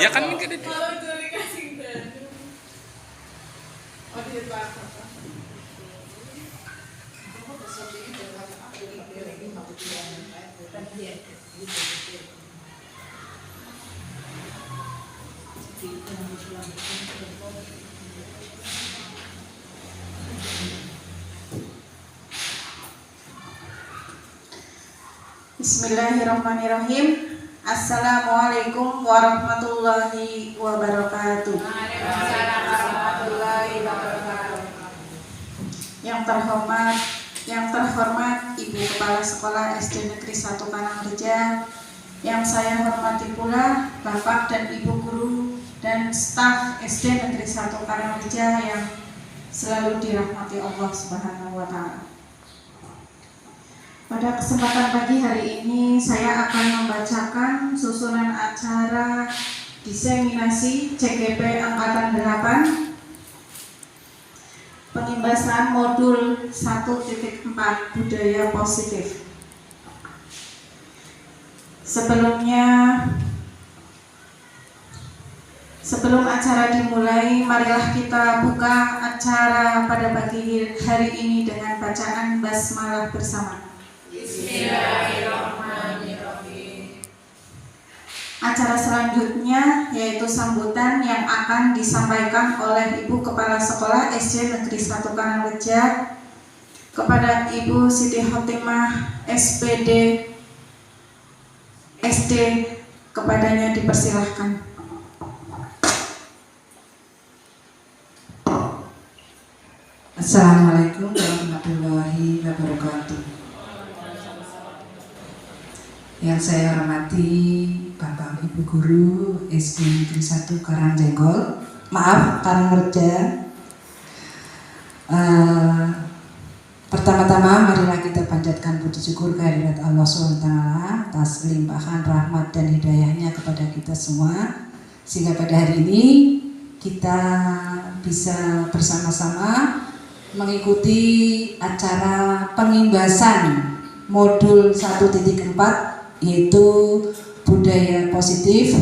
Ya kan gitu. Bismillahirrahmanirrahim. Assalamualaikum warahmatullahi wabarakatuh. Yang terhormat Ibu Kepala Sekolah SD Negeri 1 Karangreja, yang saya hormati pula Bapak dan Ibu guru dan staf SD Negeri 1 Karangreja yang selalu dirahmati Allah Subhanahu wa taala. Pada kesempatan pagi hari ini saya akan membacakan susunan acara diseminasi CGP Angkatan 8 pengimbasan modul 1.4 budaya positif. Sebelum acara dimulai, marilah kita buka acara pada pagi hari ini dengan bacaan basmalah bersama. Bismillahirrahmanirrahim. Acara selanjutnya yaitu sambutan yang akan disampaikan oleh Ibu Kepala Sekolah SD Negeri 1 Karangreja kepada Ibu Siti Khotimah SPD SD. Kepadanya dipersilahkan. Assalamualaikum warahmatullahi wabarakatuh. Yang saya hormati Bapak Ibu Guru SD Negeri 1 Karangreja. Pertama-tama marilah kita panjatkan puji syukur kehadirat Allah SWT atas limpahan rahmat dan hidayahnya kepada kita semua, sehingga pada hari ini kita bisa bersama-sama mengikuti acara pengimbasan modul 1.4 yaitu budaya positif,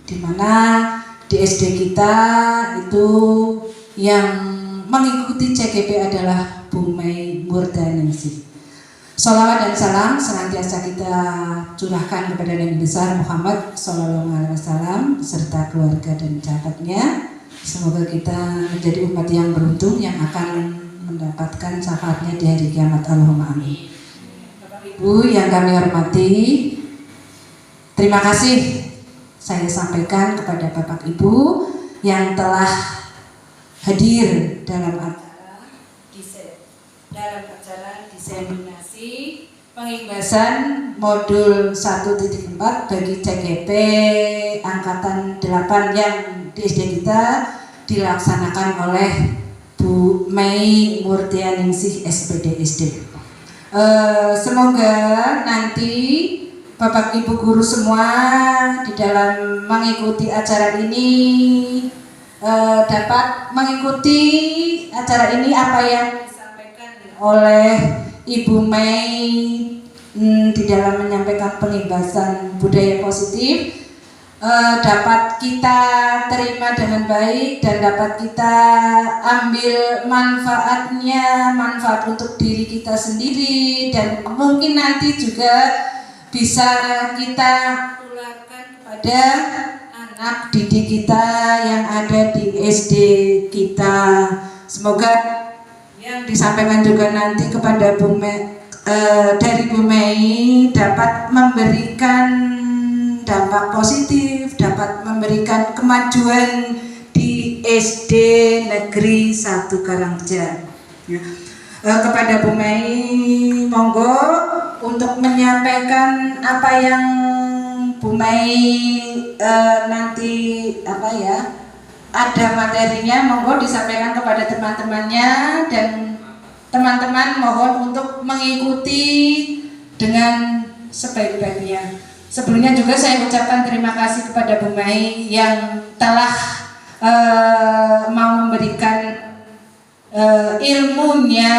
di mana di SD kita itu yang mengikuti CGP adalah Bu Mei Murdaningsih. Sholawat dan salam senantiasa kita curahkan kepada Nabi besar Muhammad SAW serta keluarga dan sahabatnya. Semoga kita menjadi umat yang beruntung yang akan mendapatkan syafaatnya di hari kiamat. Allahumma amin. Bapak Ibu yang kami hormati, terima kasih saya sampaikan kepada Bapak Ibu yang telah hadir dalam acara diseminasi pengimbasan modul 1.4 bagi CGP Angkatan 8 yang di SD kita dilaksanakan oleh Bu Mei Murdaningsih SPD SD. Semoga nanti Bapak Ibu guru semua di dalam mengikuti acara ini dapat mengikuti acara ini apa yang disampaikan oleh Ibu Mei di dalam menyampaikan pengimbasan budaya positif, dapat kita terima dengan baik dan dapat kita ambil manfaatnya, manfaat untuk diri kita sendiri, dan mungkin nanti juga bisa kita tularkan kepada anak didik kita yang ada di SD kita. Semoga yang disampaikan juga nanti kepada Bu Mei, dari Bu Mei dapat memberikan dampak positif, dapat memberikan kemajuan di SD Negeri 1 Karangreja. Kepada Bu Mei, monggo untuk menyampaikan apa yang Bu Mei nanti ada materinya, monggo disampaikan kepada teman-temannya, dan teman-teman mohon untuk mengikuti dengan sebaik-baiknya. Sebelumnya juga saya ucapkan terima kasih kepada Bu Mei yang telah mau memberikan ilmunya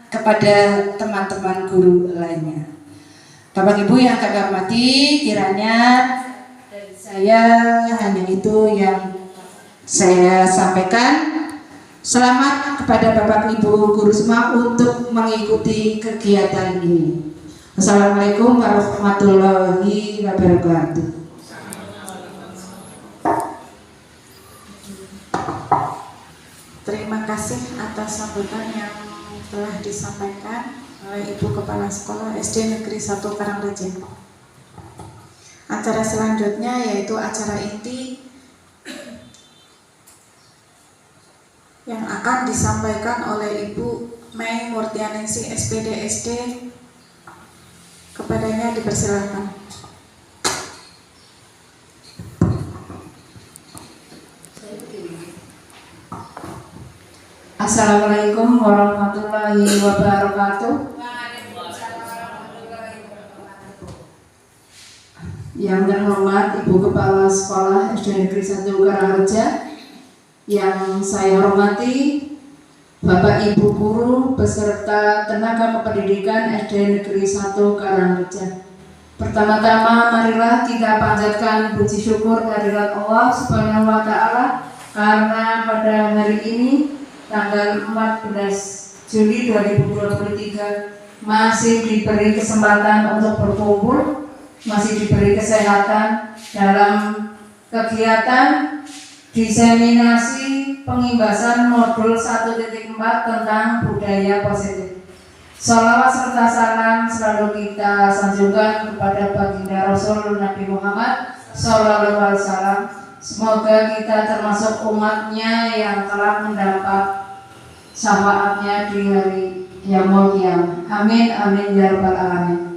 kepada teman-teman guru lainnya. Bapak Ibu yang kami hormati, kiranya dari Saya hanya itu yang saya sampaikan. Selamat kepada Bapak Ibu guru semua untuk mengikuti kegiatan ini. Assalamualaikum warahmatullahi wabarakatuh. Terima kasih atas sambutan yang telah disampaikan oleh Ibu Kepala Sekolah SD Negeri 1 Karangreja. Acara selanjutnya yaitu acara inti yang akan disampaikan oleh Ibu Mei Murtianingsih SPD SD. Kepadanya dipersilakan. Assalamualaikum warahmatullahi wabarakatuh. Yang terhormat Ibu Kepala Sekolah SD Negeri 1 Karangreja, yang saya hormati Bapak Ibu guru beserta tenaga kependidikan SD Negeri 1 Karangreja. Pertama-tama marilah kita panjatkan puji syukur kehadirat Allah Subhanahu wa taala karena pada hari ini tanggal 14 Juli 2023 masih diberi kesempatan untuk berkumpul, masih diberi kesehatan dalam kegiatan diseminasi pengimbasan modul 1.4 tentang budaya positif. Shalawat serta salam selalu kita sanjungkan kepada baginda Rasul Nabi Muhammad Sallallahu Alaihi Wasallam. Semoga kita termasuk umatnya yang telah mendapat syafaatnya di hari Yaumul Qiyamah. Amin amin ya rabbal alamin.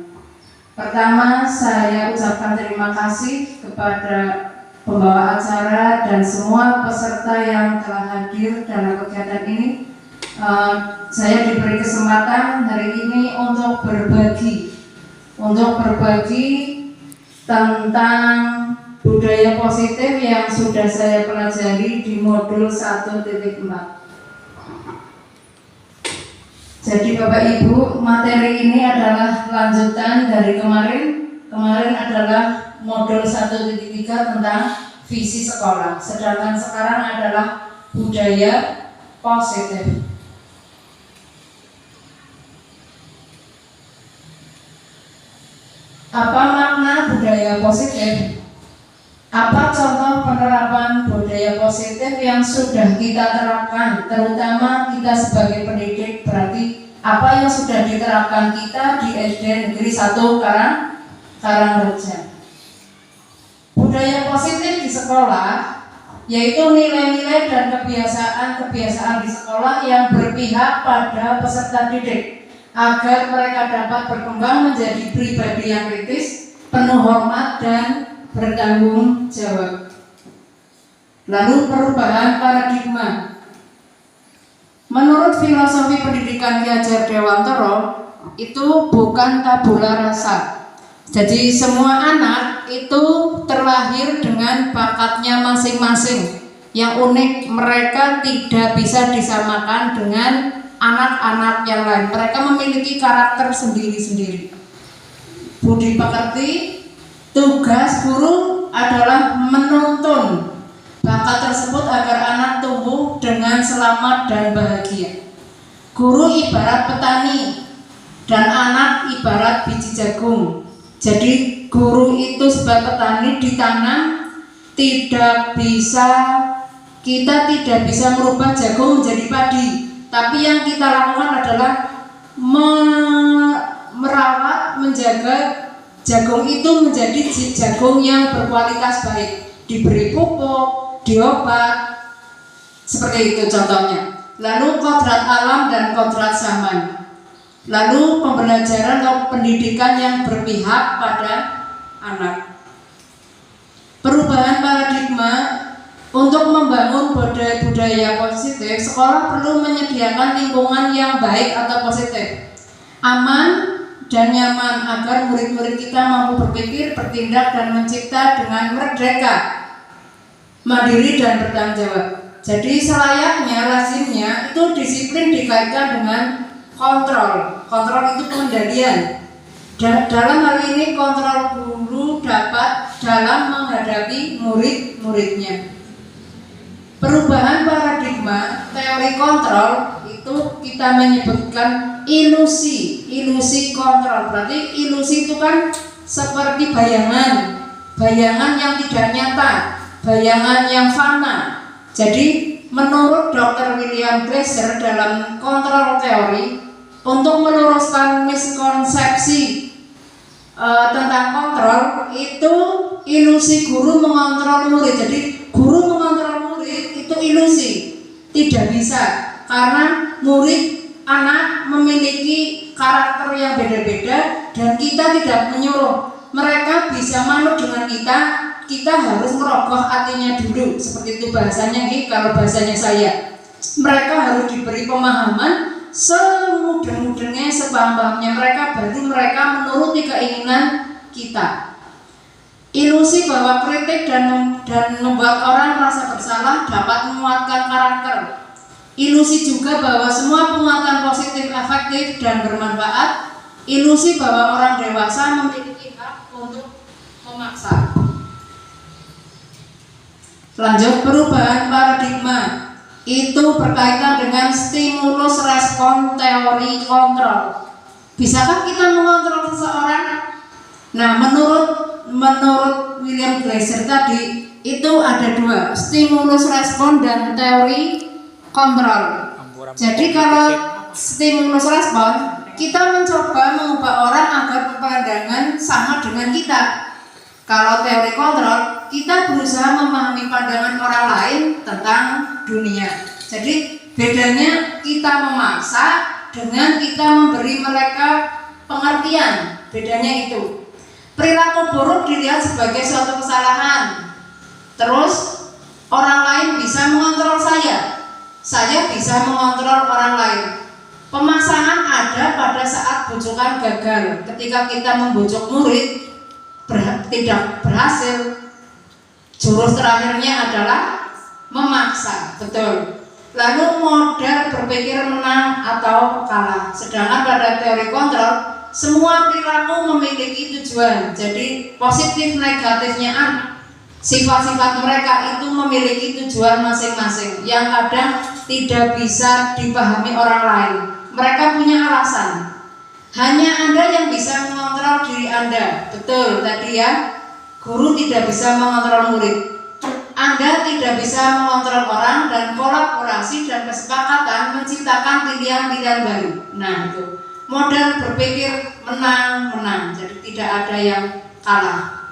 Pertama, saya ucapkan terima kasih kepada pembawa acara dan semua peserta yang telah hadir dalam kegiatan ini. Saya diberi kesempatan hari ini untuk berbagi tentang budaya positif yang sudah saya pelajari di modul 1.4. Jadi Bapak Ibu, materi ini adalah lanjutan dari kemarin. Kemarin adalah modul 1.3 tentang visi sekolah, sedangkan sekarang adalah budaya positif. Apa makna budaya positif? Apa contoh penerapan budaya positif yang sudah kita terapkan, terutama kita sebagai pendidik? Berarti apa yang sudah diterapkan kita di SD Negeri 1 Karangreja? Budaya positif di sekolah yaitu nilai-nilai dan kebiasaan-kebiasaan di sekolah yang berpihak pada peserta didik agar mereka dapat berkembang menjadi pribadi yang kritis, penuh hormat dan bertanggung jawab. Lalu perubahan paradigma. Menurut filosofi pendidikan Ki Hajar Dewantara, itu bukan tabula rasa. Jadi semua anak itu terlahir dengan bakatnya masing-masing yang unik. Mereka tidak bisa disamakan dengan anak-anak yang lain. Mereka memiliki karakter sendiri-sendiri. Budi pekerti, tugas guru adalah menuntun bakat tersebut agar anak tumbuh dengan selamat dan bahagia. Guru ibarat petani dan anak ibarat biji jagung. Jadi guru itu sebagai petani ditanam, kita tidak bisa merubah jagung menjadi padi. Tapi yang kita lakukan adalah merawat, menjaga jagung itu menjadi jagung yang berkualitas baik, diberi pupuk, diobat, seperti itu contohnya. Lalu kodrat alam dan kodrat zaman. Lalu pembelajaran atau pendidikan yang berpihak pada anak. Perubahan paradigma. Untuk membangun budaya positif, sekolah perlu menyediakan lingkungan yang baik atau positif, aman dan nyaman agar murid-murid kita mampu berpikir, bertindak dan mencipta dengan merdeka, mandiri dan bertanggung jawab. Jadi selayaknya, lazimnya itu disiplin dikaitkan dengan kontrol. Kontrol itu pengendalian. Dalam hal ini kontrol guru dapat dalam menghadapi murid-muridnya. Perubahan paradigma teori kontrol itu kita menyebutkan ilusi kontrol. Berarti ilusi itu kan seperti bayangan yang tidak nyata, bayangan yang fana. Jadi menurut Dr. William Glasser dalam kontrol teori, untuk meluruskan miskonsepsi tentang kontrol itu ilusi guru mengontrol murid. Jadi guru mengontrol murid itu ilusi, tidak bisa, karena anak memiliki karakter yang beda-beda dan kita tidak menyuruh mereka bisa manut dengan kita harus merogoh hatinya dulu, seperti itu bahasanya nih. Kalau bahasanya saya, mereka harus diberi pemahaman semudah-mudahnya, sepaham-pahamnya mereka menuruti keinginan kita. Ilusi bahwa kritik dan membuat orang merasa bersalah dapat menguatkan karakter. Ilusi juga bahwa semua penguatan positif efektif dan bermanfaat. Ilusi bahwa orang dewasa memiliki hak untuk memaksa. Lanjut, perubahan paradigma itu berkaitan dengan stimulus respon teori kontrol. Bisakah kita mengontrol seseorang? Nah, menurut William Glasser tadi itu ada dua, stimulus respon dan teori kontrol. Jadi kalau stimulus respon, kita mencoba mengubah orang agar berpandangan sama dengan kita. Kalau teori kontrol, kita berusaha memahami pandangan orang lain tentang dunia. Jadi bedanya kita memaksa dengan kita memberi mereka pengertian. Bedanya itu. Perilaku buruk dilihat sebagai suatu kesalahan. Terus orang lain bisa mengontrol saya bisa mengontrol orang lain. Pemaksaan ada pada saat bujukan gagal. Ketika kita membujuk murid tidak berhasil, jurus terakhirnya adalah memaksa, betul. Lalu model berpikir menang atau kalah. Sedangkan pada teori kontrol, semua perilaku memiliki tujuan. Jadi positif negatifnya anak, sifat-sifat mereka itu memiliki tujuan masing-masing yang kadang tidak bisa dipahami orang lain. Mereka punya alasan. Hanya Anda yang bisa mengontrol diri Anda. Betul tadi ya, guru tidak bisa mengontrol murid. Anda tidak bisa mengontrol orang, dan kolaborasi dan kesepakatan menciptakan pilihan-pilihan baru. Nah itu model berpikir menang-menang. Jadi tidak ada yang kalah.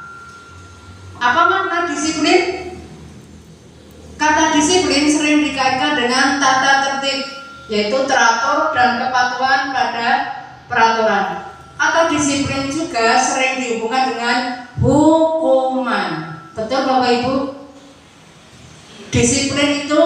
Apa makna disiplin? Kata disiplin sering dikaitkan dengan tata tertib, yaitu teratur dan kepatuhan pada peraturan. Atau disiplin juga sering dihubungkan dengan hukuman. Betul Bapak Ibu? Disiplin itu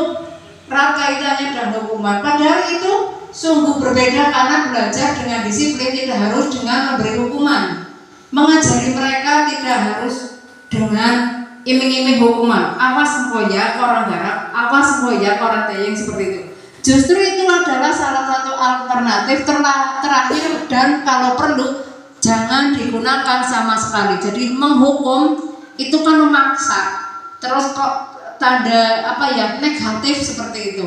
erat kaitannya dengan hukuman. Padahal itu sungguh berbeda, karena belajar dengan disiplin tidak harus dengan memberi hukuman. Mengajari mereka tidak harus dengan iming-iming hukuman. Awas sempoya orang garap, awas sempoya orang tayang, seperti itu. Justru itu adalah salah satu alternatif terakhir, dan kalau perlu jangan digunakan sama sekali. Jadi menghukum itu kan memaksa, terus kok tanda negatif seperti itu.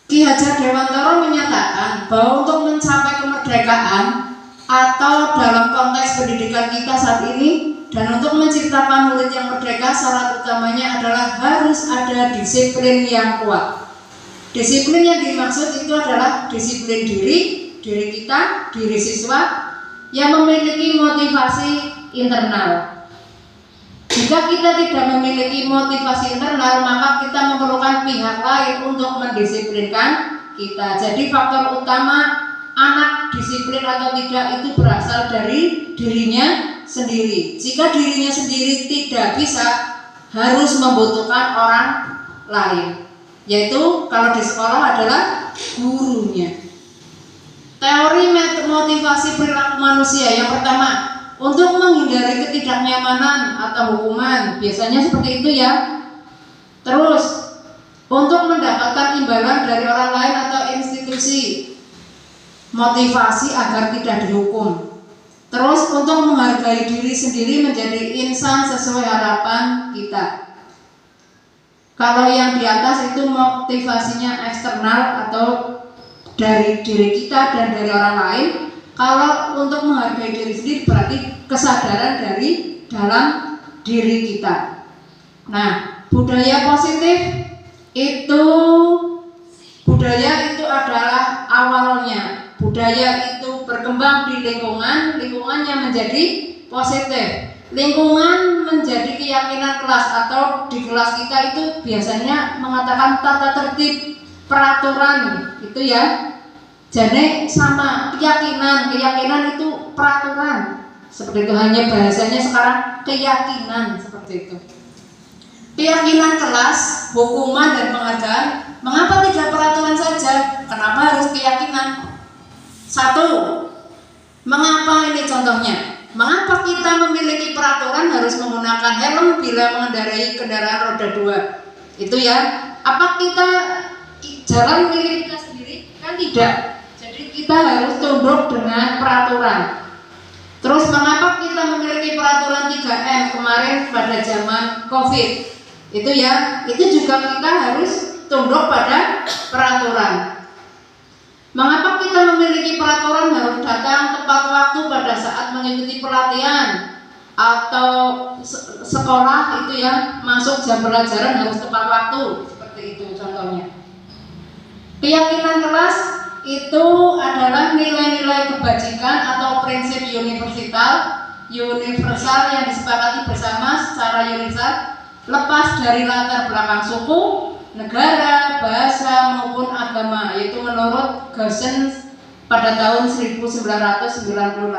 Ki Hajar Dewantara menyatakan bahwa untuk mencapai kemerdekaan atau dalam konteks pendidikan kita saat ini, dan untuk menciptakan murid yang merdeka, syarat utamanya adalah harus ada disiplin yang kuat. Disiplin yang dimaksud itu adalah disiplin diri kita, diri siswa yang memiliki motivasi internal. Jika kita tidak memiliki motivasi internal, maka kita memerlukan pihak lain untuk mendisiplinkan kita. Jadi faktor utama anak disiplin atau tidak itu berasal dari dirinya sendiri. Jika dirinya sendiri tidak bisa, harus membutuhkan orang lain, yaitu kalau di sekolah adalah gurunya. Teori motivasi perilaku manusia yang pertama, untuk menghindari ketidaknyamanan atau hukuman, biasanya seperti itu ya. Terus untuk mendapatkan imbalan dari orang lain atau institusi. motivasi agar tidak dihukum. Terus untuk menghargai diri sendiri menjadi insan sesuai harapan kita. Kalau yang di atas itu motivasinya eksternal atau dari diri kita dan dari orang lain. Kalau untuk menghargai diri sendiri berarti kesadaran dari dalam diri kita. Nah, budaya positif itu adalah awalnya. Budaya itu berkembang di lingkungan, lingkungannya menjadi positif. Lingkungan menjadi keyakinan kelas, atau di kelas kita itu biasanya mengatakan tata tertib, peraturan, itu ya. Jadi sama keyakinan itu peraturan. Seperti itu, hanya bahasanya sekarang keyakinan seperti itu. Keyakinan kelas, hukuman dan penghargaan. Mengapa tidak peraturan saja? Kenapa harus keyakinan? Satu, mengapa ini contohnya? Mengapa kita memiliki peraturan harus menggunakan helm bila mengendarai kendaraan roda 2? Itu ya. Apa kita jalan milik kita sendiri? Kan tidak. Jadi kita harus tunduk dengan peraturan. Terus mengapa kita memiliki peraturan 3M kemarin pada zaman COVID? Itu ya. Itu juga kita harus tunduk pada peraturan. Mengapa kita memiliki peraturan harus datang tepat waktu pada saat mengikuti pelatihan atau sekolah itu ya, masuk jam pelajaran harus tepat waktu, seperti itu contohnya. Keyakinan kelas itu adalah nilai-nilai kebajikan atau prinsip universal yang disepakati bersama secara universal, lepas dari latar belakang suku, negara, bahasa maupun agama, yaitu menurut Goossens pada tahun 1998.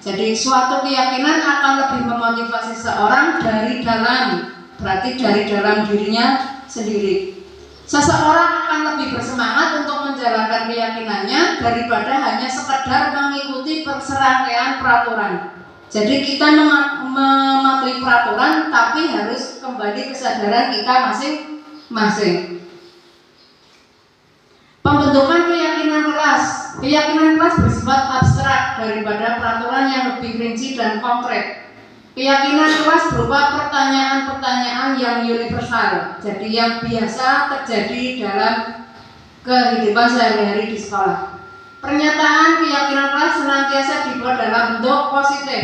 Jadi suatu keyakinan akan lebih memotivasi seorang dari dalam, berarti dari dalam dirinya sendiri. Seseorang akan lebih bersemangat untuk menjalankan keyakinannya daripada hanya sekedar mengikuti serangkaian peraturan. Jadi kita mematuhi peraturan, tapi harus kembali kesadaran kita masing-masing. Pembentukan keyakinan kelas. Keyakinan kelas bersifat abstrak daripada peraturan yang lebih rinci dan konkret. Keyakinan kelas berupa pertanyaan-pertanyaan yang universal, jadi yang biasa terjadi dalam kehidupan sehari-hari di sekolah. Pernyataan keyakinan kelas senantiasa dibuat dalam bentuk positif.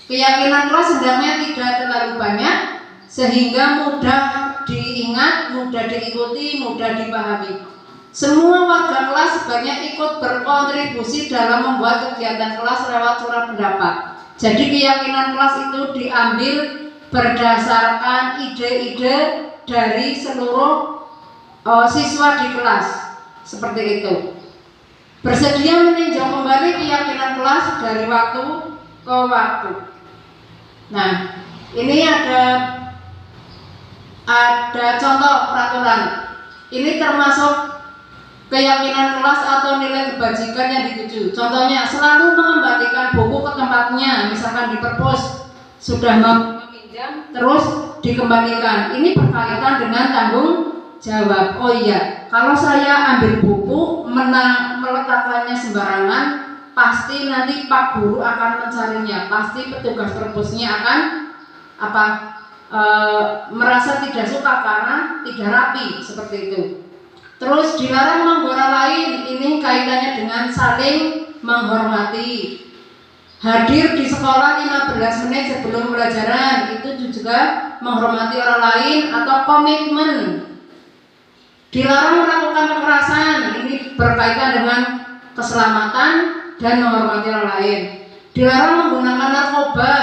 Keyakinan kelas hendaknya tidak terlalu banyak sehingga mudah diingat, mudah diikuti, mudah dipahami. Semua warga kelas sebaiknya ikut berkontribusi dalam membuat kegiatan kelas lewat surat pendapat. Jadi keyakinan kelas itu diambil berdasarkan ide-ide dari seluruh siswa di kelas. Seperti itu. Bersedia meninjau kembali keyakinan kelas dari waktu ke waktu. Nah, ini ada contoh peraturan. Ini termasuk keyakinan kelas atau nilai kebajikan yang dituju. Contohnya, selalu mengembalikan buku ke tempatnya. Misalkan di perpus sudah meminjam, terus dikembalikan. Ini berkaitan dengan tanggung jawab. Oh iya, kalau saya ambil buku, meletakkannya sembarangan, pasti nanti Pak Guru akan mencarinya. Pasti petugas perpusnya akan merasa tidak suka karena tidak rapi, seperti itu. Terus dilarang mengganggu orang lain, ini kaitannya dengan saling menghormati. Hadir di sekolah 15 menit sebelum pelajaran, itu juga menghormati orang lain atau komitmen. Dilarang melakukan kekerasan, ini berkaitan dengan keselamatan dan menghormati orang lain. Dilarang menggunakan narkoba.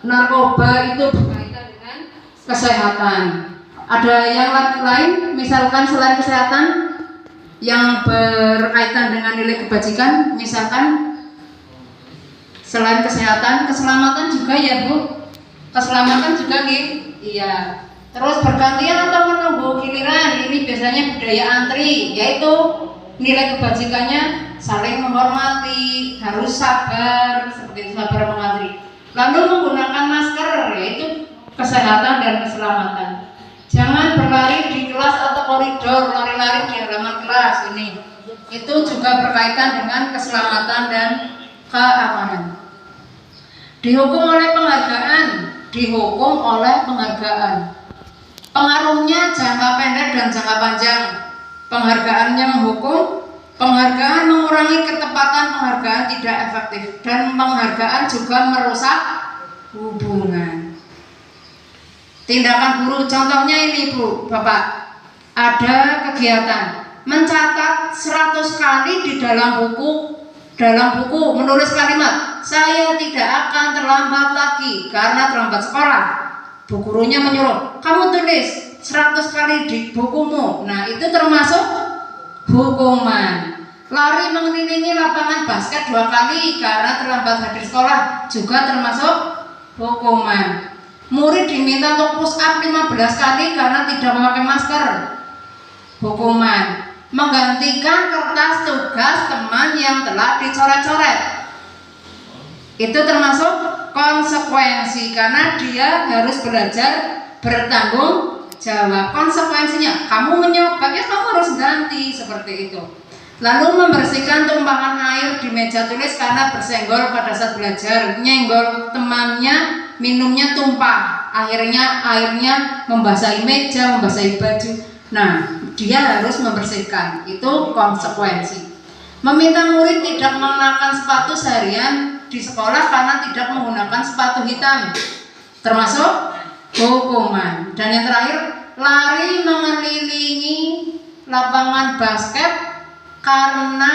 Narkoba itu berkaitan dengan kesehatan. Ada yang lain, misalkan selain kesehatan yang berkaitan dengan nilai kebajikan, misalkan selain kesehatan, keselamatan juga ya Bu. Keselamatan juga gitu. Iya. Terus bergantian atau menunggu giliran, ini biasanya budaya antri, yaitu nilai kebajikannya saling menghormati, harus sabar, seperti itu, sabar mengantri. Lalu menggunakan masker, yaitu kesehatan dan keselamatan. Jangan berlari di kelas atau koridor, lari-lari di halaman kelas ini. Itu juga berkaitan dengan keselamatan dan keamanan. Dihukum oleh penghargaan. Pengaruhnya jangka pendek dan jangka panjang. Penghargaannya menghukum, penghargaan mengurangi ketepatan, penghargaan tidak efektif, dan penghargaan juga merusak hubungan. Tindakan guru, contohnya ini Bu, Bapak, ada kegiatan mencatat 100 kali di dalam buku menulis kalimat, saya tidak akan terlambat lagi karena terlambat sekolah. Bu gurunya menyuruh, kamu tulis 100 kali di bukumu. Nah, itu termasuk hukuman. Lari mengelilingi lapangan basket 2 kali karena terlambat hadir sekolah juga termasuk hukuman. Murid diminta untuk push up 15 kali karena tidak memakai masker, hukuman. Menggantikan kertas tugas teman yang telah dicoret-coret, itu termasuk konsekuensi karena dia harus belajar bertanggung jawab. Konsekuensinya, kamu menyobak, ya kamu harus ganti, seperti itu. Lalu membersihkan tumpahan air di meja tulis karena bersenggol pada saat belajar, nyenggol temannya, minumnya tumpah, akhirnya airnya membasahi meja, membasahi baju. Nah, dia harus membersihkan, itu konsekuensi. Meminta murid tidak mengenakan sepatu seharian di sekolah karena tidak menggunakan sepatu hitam, termasuk hukuman. Dan yang terakhir, lari mengelilingi lapangan basket karena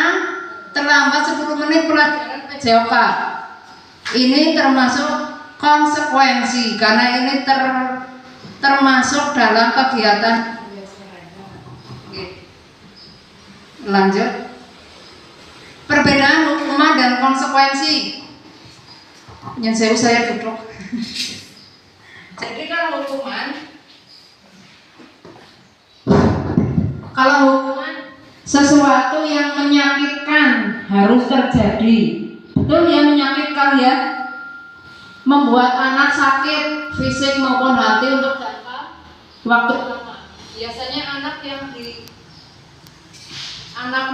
terlambat 10 menit pelajaran PJOK. Ini termasuk konsekuensi karena ini termasuk dalam kegiatan. Lanjut. Perbedaan hukuman dan konsekuensi. Yang saya duduk. Jadi kalau hukuman sesuatu yang menyakitkan harus terjadi. Betul yang menyakitkan ya. Membuat anak sakit fisik maupun hati untuk jangka waktu lama. Biasanya anak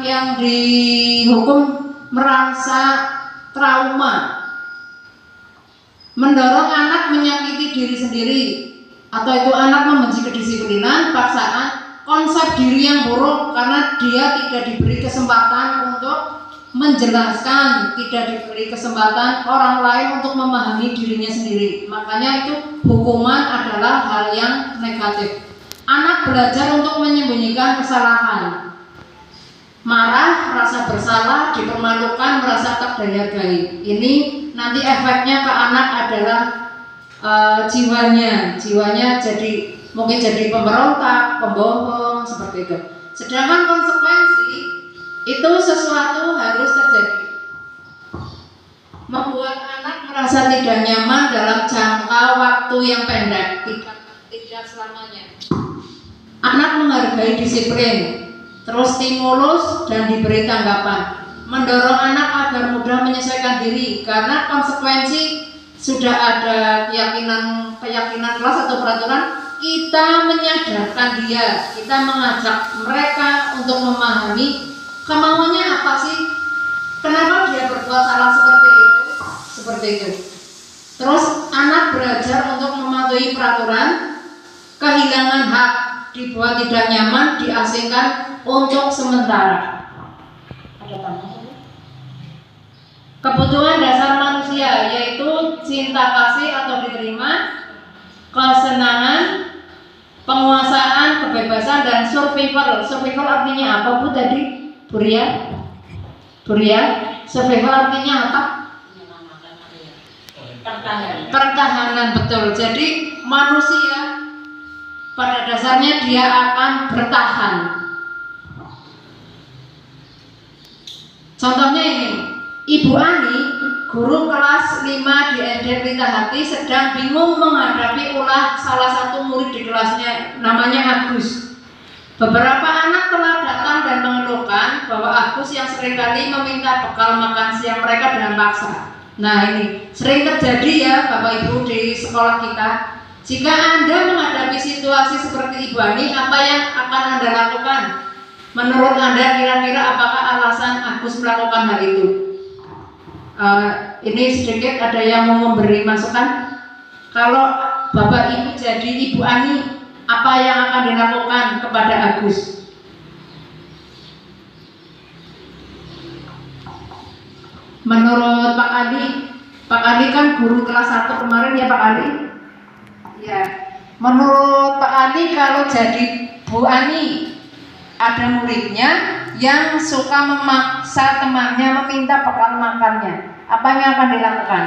yang dihukum merasa trauma, mendorong anak menyakiti diri sendiri, atau itu anak membenci kedisiplinan, paksaan, konsep diri yang buruk karena dia tidak diberi kesempatan untuk menjelaskan, tidak diberi kesempatan orang lain untuk memahami dirinya sendiri. Makanya itu hukuman adalah hal yang negatif. Anak belajar untuk menyembunyikan kesalahan, marah, rasa bersalah, dipermalukan, merasa tak dihargai. Ini nanti efeknya ke anak adalah jiwanya jadi mungkin jadi pemberontak, pembohong, seperti itu. Sedangkan konsekuensi itu sesuatu harus terjadi, membuat anak merasa tidak nyaman dalam jangka waktu yang pendek, tidak selamanya. Anak menghargai disiplin, terus stimulus dan diberi tanggapan, mendorong anak agar mudah menyesuaikan diri karena konsekuensi sudah ada keyakinan kelas atau peraturan. Kita menyadarkan dia, kita mengajak mereka untuk memahami kemauannya apa sih, kenapa dia berbuat salah seperti itu. Terus anak belajar untuk mematuhi peraturan, kehilangan hak, dibuat tidak nyaman, diasingkan untuk sementara. Ada tambahan? Kebutuhan dasar manusia yaitu cinta kasih atau diterima, kesenangan, penguasaan, kebebasan, dan survival. Survival artinya apa Bu tadi? Buria? Survival artinya apa? Pertahanan, betul. Jadi manusia pada dasarnya dia akan bertahan. Contohnya ini, Ibu Ani, guru kelas 5 di SD Pelita Hati, sedang bingung menghadapi ulah salah satu murid di kelasnya, namanya Agus. Beberapa anak telah datang dan mengeluhkan bahwa Agus yang seringkali meminta bekal makan siang mereka dengan paksa. Nah ini sering terjadi ya Bapak Ibu di sekolah kita. Jika Anda menghadapi situasi seperti Ibu Ani, apa yang akan Anda lakukan? Menurut Anda kira-kira apakah alasan Agus melakukan hal itu? Ini sedikit ada yang mau memberi masukan. Kalau Bapak Ibu jadi Ibu Ani, apa yang akan dilakukan kepada Agus? Menurut Pak Ali kan guru kelas 1 kemarin ya Pak Ali? Ya. Menurut Pak Ali kalau jadi Bu Ani, ada muridnya yang suka memaksa temannya meminta bekal makannya, apa yang akan dilakukan?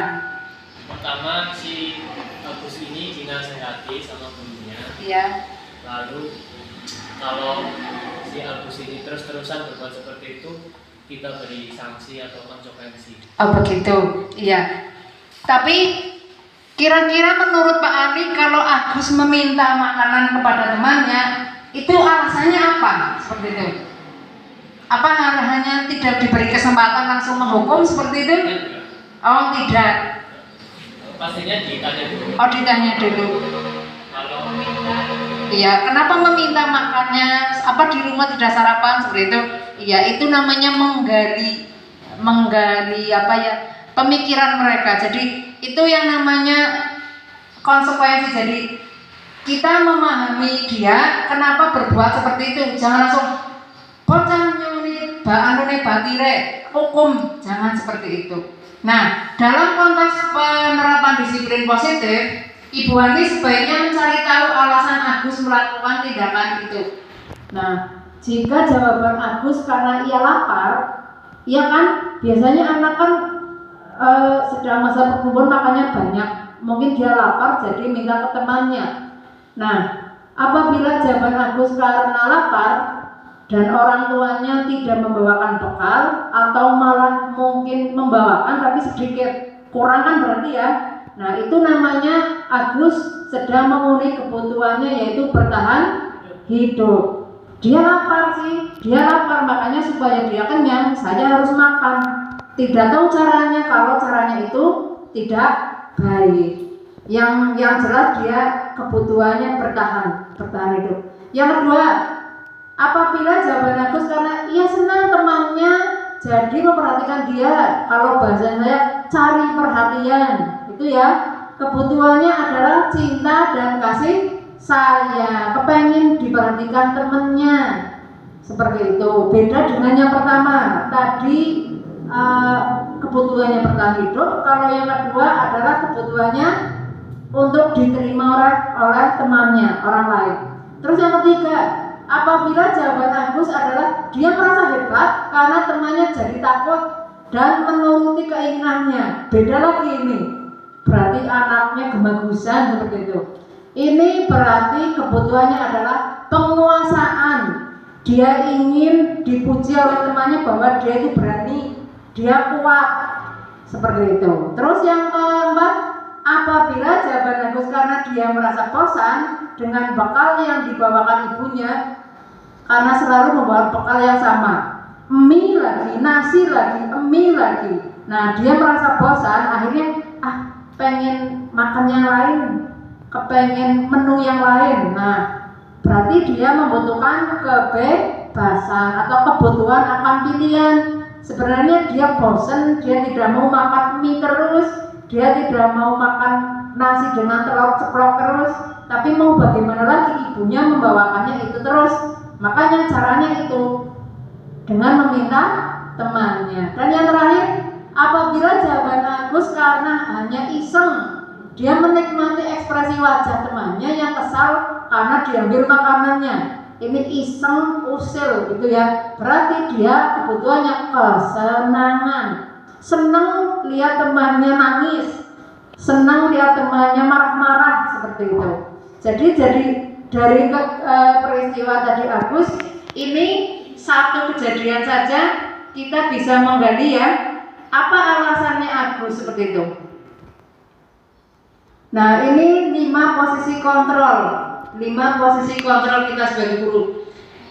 Pertama, si Agus ini dinasehati sama gurunya. Iya. Lalu kalau si Agus ini terus-terusan berbuat seperti itu, kita beri sanksi atau konsekuensi. Oh begitu, iya. Tapi kira-kira menurut Pak Ali kalau Agus meminta makanan kepada temannya, itu alasannya apa? Seperti itu. Apa hanya tidak diberi kesempatan langsung menghukum seperti itu? Oh tidak. Pastinya ditanya dulu. Oh ditanya dulu. Kalau Iya, kenapa meminta makannya? Apa di rumah tidak sarapan seperti itu? Iya, itu namanya menggali apa ya, pemikiran mereka. Jadi itu yang namanya konsekuensi. Jadi kita memahami dia kenapa berbuat seperti itu. Jangan langsung bocah nyuri batire hukum, jangan seperti itu. Nah, dalam konteks penerapan disiplin positif, Ibu Ani sebaiknya mencari tahu alasan Agus melakukan tindakan itu. Nah, jika jawaban Agus karena ia lapar, ya kan, biasanya anak kan sedang masa pertumbuhan makannya banyak, mungkin dia lapar jadi minta ke temannya. Nah, apabila jawaban Agus karena lapar dan orang tuanya tidak membawakan bekal atau malah mungkin membawakan tapi sedikit, kurang kan berarti ya. Nah, itu namanya Agus sedang memenuhi kebutuhannya, yaitu bertahan hidup. Dia lapar sih, dia lapar, makanya supaya dia kenyang saya harus makan. Tidak tahu caranya, kalau caranya itu tidak baik. Yang jelas dia kebutuhannya bertahan hidup. Yang kedua, apabila jawaban Agus karena ia senang temannya jadi memperhatikan dia, kalau bahasa saya cari perhatian, itu ya, kebutuhannya adalah cinta dan kasih sayang, kepengen diperhatikan temennya, seperti itu. Beda dengan yang pertama tadi, kebutuhannya bertahan hidup. Kalau yang kedua adalah kebutuhannya untuk diterima oleh temannya, orang lain. Terus yang ketiga, apabila jawaban Agus adalah dia merasa hebat karena temannya jadi takut dan menuruti keinginannya, beda lagi ini. Berarti anaknya gemagusan seperti itu. Ini berarti kebutuhannya adalah penguasaan. Dia ingin dipuji oleh temannya bahwa dia itu berani, dia kuat, seperti itu. Terus yang keempat, apabila jawaban Agus karena dia merasa bosan dengan bekal yang dibawakan ibunya, karena selalu membawa bekal yang sama, mie lagi, nasi lagi, mie lagi. Nah, dia merasa bosan, akhirnya pengen makan yang lain, kepengen menu yang lain. Nah, berarti dia membutuhkan kebebasan atau kebutuhan akan pilihan. Sebenarnya dia bosan, dia tidak mau makan mie terus, dia tidak mau makan nasi dengan telur ceplok terus, tapi mau bagaimana lagi, ibunya membawakannya itu terus. Makanya caranya itu dengan meminta temannya. Dan yang terakhir, apabila jawaban Agus karena hanya iseng, dia menikmati ekspresi wajah temannya yang kesal karena diambil makanannya. Ini iseng, usil gitu ya. Berarti dia kebutuhannya kesenangan. Senang lihat temannya nangis, senang lihat temannya marah-marah, seperti itu. Jadi dari peristiwa tadi Agus, ini satu kejadian saja kita bisa menggali ya, apa alasannya Agus seperti itu. Nah, ini 5 posisi kontrol. 5 posisi kontrol kita sebagai guru.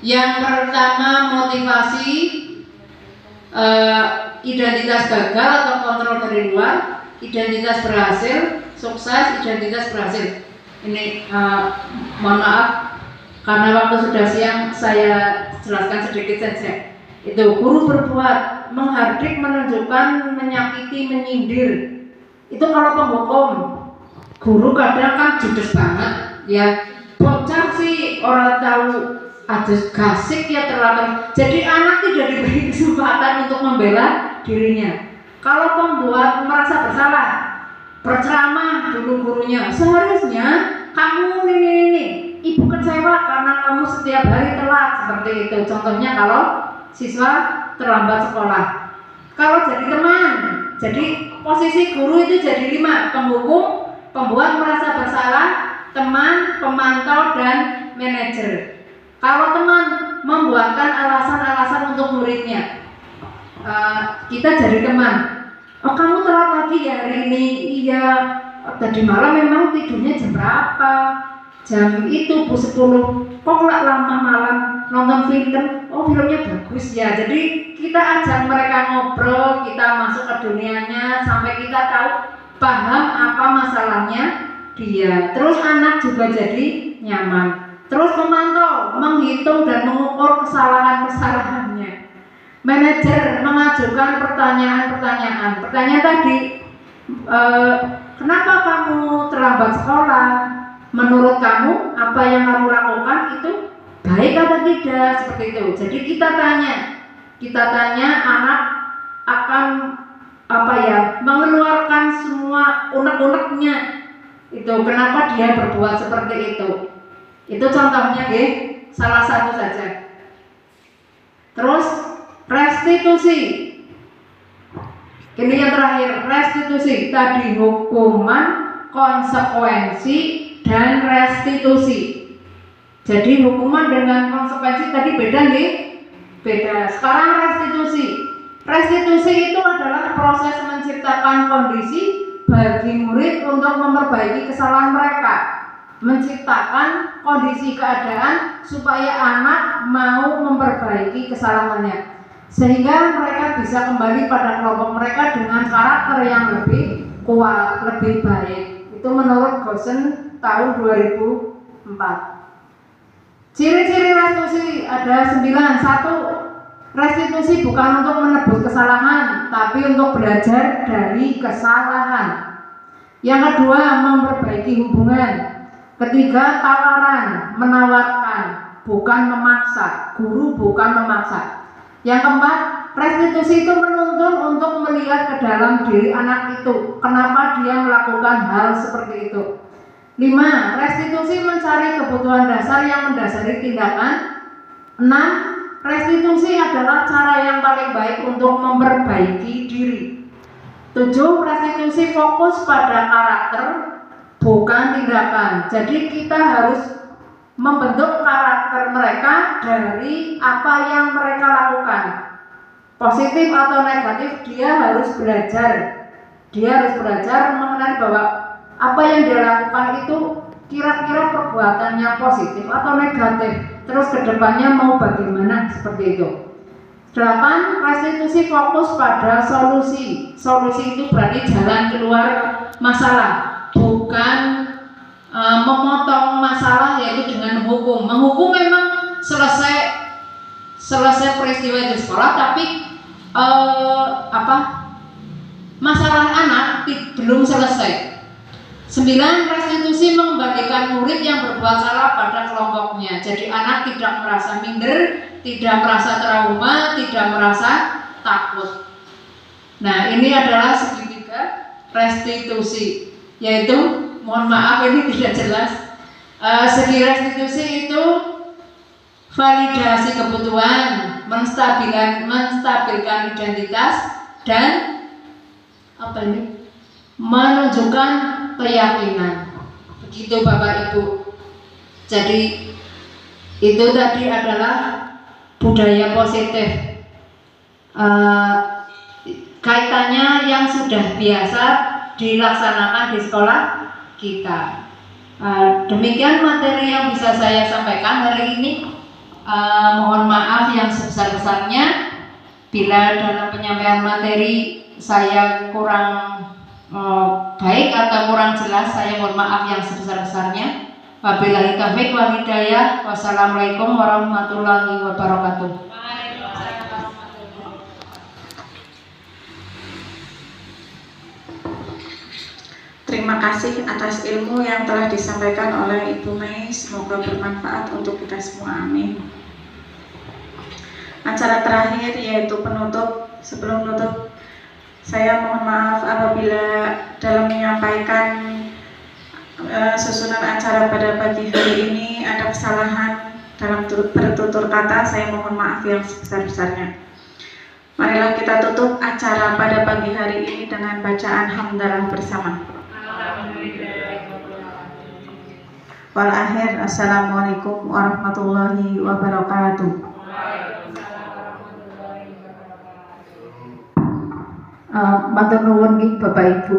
Yang pertama, motivasi, identitas gagal atau kontrol dari luar, identitas berhasil, sukses, identitas berhasil. Ini mohon maaf, Karena waktu sudah siang, saya jelaskan sedikit saja. Itu guru berbuat menghardik, menunjukkan, menyakiti, menyindir. Itu kalau penghukum. Guru kadang kan judes banget, ya. Bocah sih orang tahu ada gasik ya terlalu. Jadi anak tidak diberi kesempatan untuk membela dirinya. Kalau pembuat merasa bersalah, berceramah dulu gurunya. Seharusnya kamu ini. Ibu kecewa karena kamu setiap hari telat, seperti itu. Contohnya kalau siswa terlambat sekolah. Kalau jadi teman, jadi posisi guru itu jadi 5: penghukum, pembuat merasa bersalah, teman, pemantau, dan manajer. Kalau teman membuatkan alasan-alasan untuk muridnya, kita jadi teman. Oh, kamu telat lagi ya hari ini? Iya. Tadi malam memang tidurnya jam berapa? Jam itu 10. Kok lama malam nonton film? Oh, filmnya bagus ya. Jadi kita ajak mereka ngobrol, kita masuk ke dunianya sampai kita tahu, paham apa masalahnya dia. Terus anak juga jadi nyaman. Terus memantau, menghitung dan mengukur kesalahan-kesalahannya. Manajer mengajukan pertanyaan-pertanyaan. Pertanyaan tadi, kenapa kamu terlambat sekolah? Menurut kamu apa yang kamu lakukan itu baik atau tidak, seperti itu. Jadi kita tanya anak akan mengeluarkan semua unek-uneknya itu, kenapa dia berbuat seperti itu. Itu contohnya, salah satu saja. Terus restitusi. Ini yang terakhir, restitusi. Tadi hukuman, konsekuensi, dan restitusi. Jadi hukuman dengan konsekuensi tadi beda nih? Beda. Sekarang restitusi. Restitusi itu adalah proses menciptakan kondisi bagi murid untuk memperbaiki kesalahan mereka. Menciptakan kondisi keadaan supaya anak mau memperbaiki kesalahannya, sehingga mereka bisa kembali pada kelompok mereka dengan karakter yang lebih kuat, lebih baik. Itu menurut Gosen tahun 2004. Ciri-ciri restitusi ada 9. 1. Restitusi bukan untuk menebus kesalahan, tapi untuk belajar dari kesalahan. Yang kedua, memperbaiki hubungan. Ketiga, tawaran, menawarkan, bukan memaksa. Guru bukan memaksa. Yang keempat, restitusi itu menuntun untuk melihat ke dalam diri anak itu, kenapa dia melakukan hal seperti itu. 5. Restitusi mencari kebutuhan dasar yang mendasari tindakan. 6. Restitusi adalah cara yang paling baik untuk memperbaiki diri. 7. Restitusi fokus pada karakter, bukan tindakan. Jadi kita harus membentuk karakter mereka dari apa yang mereka lakukan. Positif atau negatif, dia harus belajar. Dia harus belajar mengenai bahwa apa yang dia lakukan itu kira-kira perbuatannya positif atau negatif. Terus kedepannya mau bagaimana, seperti itu. 8. Restitusi fokus pada solusi. Solusi itu berarti jalan keluar masalah, bukan memotong masalah, yaitu dengan hukum. Menghukum memang selesai peristiwa di sekolah, tapi masalah anak belum selesai. 9. Restitusi mengembalikan murid yang berbuat salah pada kelompoknya. Jadi anak tidak merasa minder, tidak merasa trauma, tidak merasa takut. Nah, ini adalah segitiga restitusi, yaitu, mohon maaf ini tidak jelas. Segi restitusi itu validasi kebutuhan, menstabilkan identitas, dan menunjukkan keyakinan. Begitu Bapak Ibu. Jadi itu tadi adalah budaya positif. Kaitannya yang sudah biasa dilaksanakan di sekolah kita. Demikian materi yang bisa saya sampaikan hari ini. Mohon maaf yang sebesar-besarnya bila dalam penyampaian materi saya kurang baik atau kurang jelas. Saya mohon maaf yang sebesar-besarnya. Wabillahi taufiq wal hidayah. Wassalamualaikum warahmatullahi wabarakatuh. Terima kasih atas ilmu yang telah disampaikan oleh Ibu Mei. Semoga bermanfaat untuk kita semua. Amin. Acara terakhir yaitu penutup. Sebelum menutup, saya mohon maaf apabila dalam menyampaikan susunan acara pada pagi hari ini ada kesalahan dalam bertutur kata. Saya mohon maaf yang sebesar-besarnya. Marilah kita tutup acara pada pagi hari ini dengan bacaan hamdalah bersama. Wal akhir, assalamualaikum warahmatullahi wabarakatuh. Matur nuwun nggih Bapak Ibu.